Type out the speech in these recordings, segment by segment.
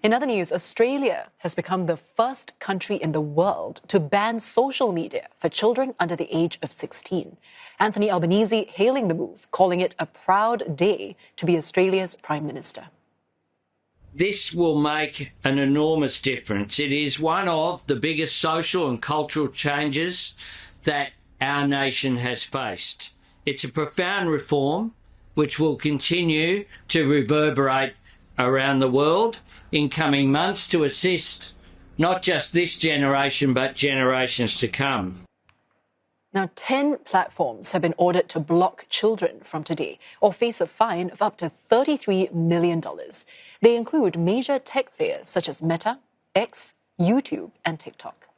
In other news, Australia has become the first country in the world to ban social media for children under the age of 16. Anthony Albanese hailing the move, calling it a proud day to be Australia's Prime Minister. This will make an enormous difference. It is one of the biggest social and cultural changes that our nation has faced. It's a profound reform which will continue to reverberate around the world in coming months to assist not just this generation but generations to come. Now, 10 platforms have been ordered to block children from today or face a fine of up to $33 million. They include major tech players such as Meta, X, YouTube and TikTok.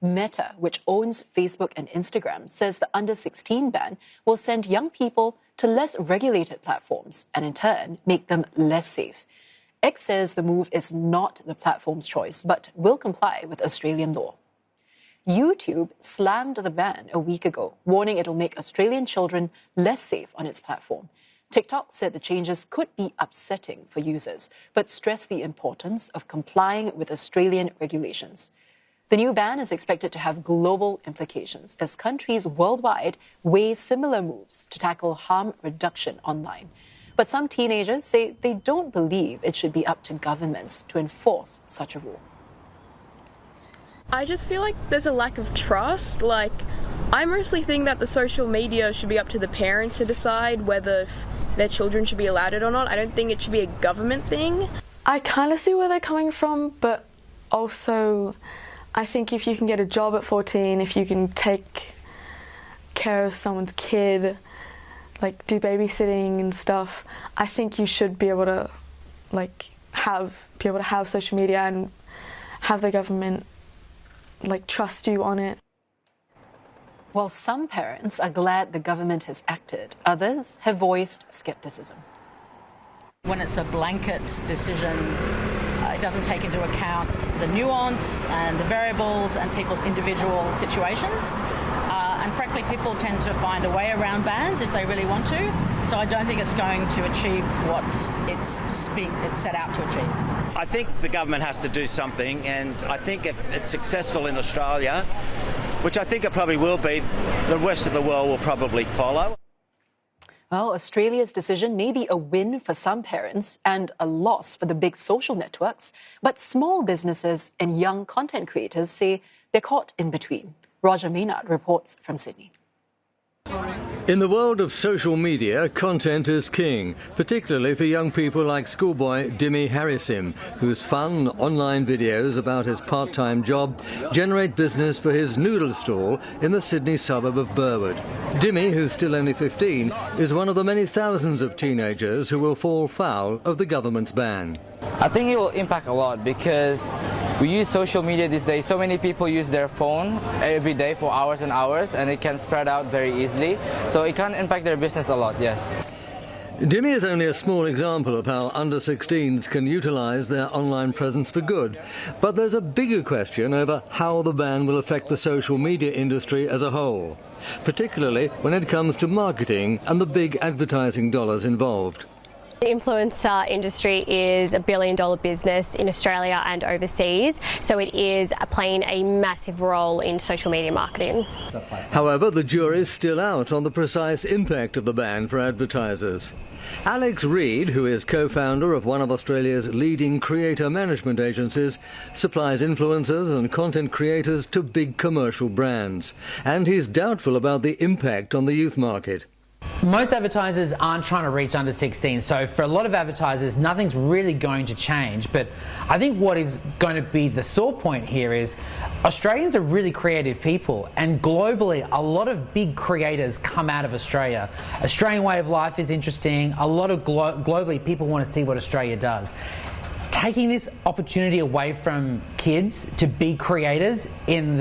Meta, which owns Facebook and Instagram, says the under-16 ban will send young people to less regulated platforms and in turn make them less safe. X says the move is not the platform's choice but will comply with Australian law. YouTube slammed the ban a week ago, warning it will make Australian children less safe on its platform. TikTok said the changes could be upsetting for users, but stressed the importance of complying with Australian regulations. The new ban is expected to have global implications as countries worldwide weigh similar moves to tackle harm reduction online. But some teenagers say they don't believe it should be up to governments to enforce such a rule. I just feel like there's a lack of trust. I mostly think that the social media should be up to the parents to decide whether their children should be allowed it or not. I don't think it should be a government thing. I kind of see where they're coming from, but also I think if you can get a job at 14, if you can take care of someone's kid, do babysitting and stuff, I think you should be able to have social media and have the government trust you on it. While some parents are glad the government has acted, others have voiced skepticism. When it's a blanket decision, it doesn't take into account the nuance and the variables and people's individual situations. And frankly, people tend to find a way around bans if they really want to. So I don't think it's going to achieve what it's set out to achieve. I think the government has to do something, and I think if it's successful in Australia, which I think it probably will be, the rest of the world will probably follow. Well, Australia's decision may be a win for some parents and a loss for the big social networks, but small businesses and young content creators say they're caught in between. Roger Maynard reports from Sydney. In the world of social media, content is king, particularly for young people like schoolboy Dimmy Harrisim, whose fun online videos about his part-time job generate business for his noodle stall in the Sydney suburb of Burwood. Dimmy, who's still only 15, is one of the many thousands of teenagers who will fall foul of the government's ban. I think it will impact a lot because we use social media these days. So many people use their phone every day for hours and hours, and it can spread out very easily. So it can impact their business a lot, yes. Dimmy is only a small example of how under-16s can utilise their online presence for good. But there's a bigger question over how the ban will affect the social media industry as a whole, particularly when it comes to marketing and the big advertising dollars involved. The influencer industry is $1 billion business in Australia and overseas, so it is playing a massive role in social media marketing. However, the jury's still out on the precise impact of the ban for advertisers. Alex Reid, who is co-founder of one of Australia's leading creator management agencies, supplies influencers and content creators to big commercial brands, and he's doubtful about the impact on the youth market. Most advertisers aren't trying to reach under 16, so for a lot of advertisers, nothing's really going to change. But I think what is going to be the sore point here is Australians are really creative people, and globally, a lot of big creators come out of Australia. Australian way of life is interesting. A lot of globally, people want to see what Australia does. Taking this opportunity away from kids to be creators in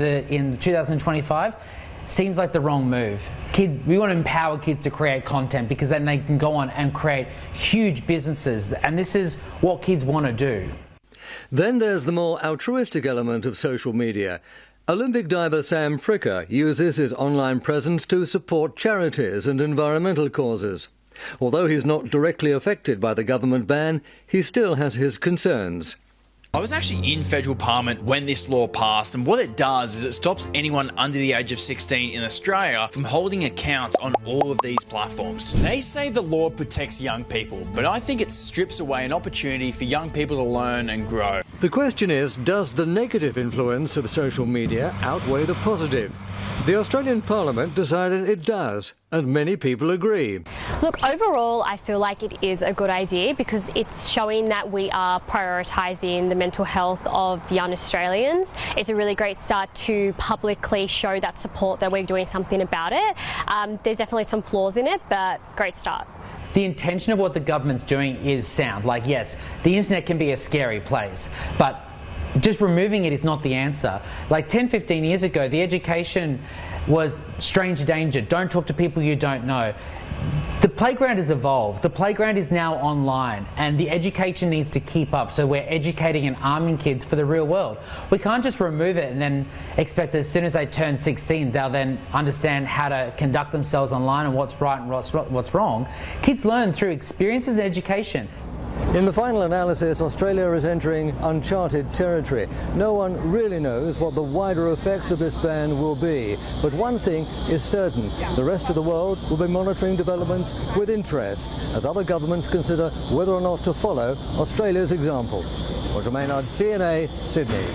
2025 seems like the wrong move. We want to empower kids to create content because then they can go on and create huge businesses, and this is what kids want to do. Then there's the more altruistic element of social media. Olympic diver Sam Fricker uses his online presence to support charities and environmental causes. Although he's not directly affected by the government ban, he still has his concerns. I was actually in federal parliament when this law passed, and what it does is it stops anyone under the age of 16 in Australia from holding accounts on all of these platforms. They say the law protects young people, but I think it strips away an opportunity for young people to learn and grow. The question is, does the negative influence of social media outweigh the positive? The Australian Parliament decided it does, and many people agree. Look, overall, I feel like it is a good idea because it's showing that we are prioritising the mental health of young Australians. It's a really great start to publicly show that support that we're doing something about it. There's definitely some flaws in it, but great start. The intention of what the government's doing is sound. Like, yes, the internet can be a scary place, but just removing it is not the answer. Like 10, 15 years ago, the education was strange danger. Don't talk to people you don't know. The playground has evolved. The playground is now online, and the education needs to keep up, so we're educating and arming kids for the real world. We can't just remove it and then expect that as soon as they turn 16, they'll then understand how to conduct themselves online and what's right and what's wrong. Kids learn through experiences and education. In the final analysis, Australia is entering uncharted territory. No one really knows what the wider effects of this ban will be. But one thing is certain, the rest of the world will be monitoring developments with interest as other governments consider whether or not to follow Australia's example. Roger Maynard, CNA, Sydney.